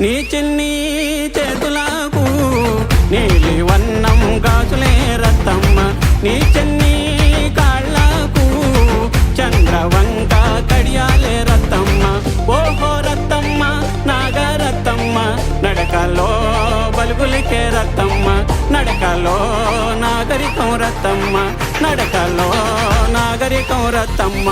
నీ చిన్ని చేతులకు నీలి వన్నం గాజులే రత్తమ్మ నీ చిన్ని కాళ్ళకు చంద్రవంక కడియాలే రత్తమ్మ ఓహో రత్తమ్మ నాగరత్తమ్మ నడకలో బలుగులికే రత్తమ్మ నడకలో నాగరికం రత్తమ్మ నడకలో నాగరికం రత్తమ్మ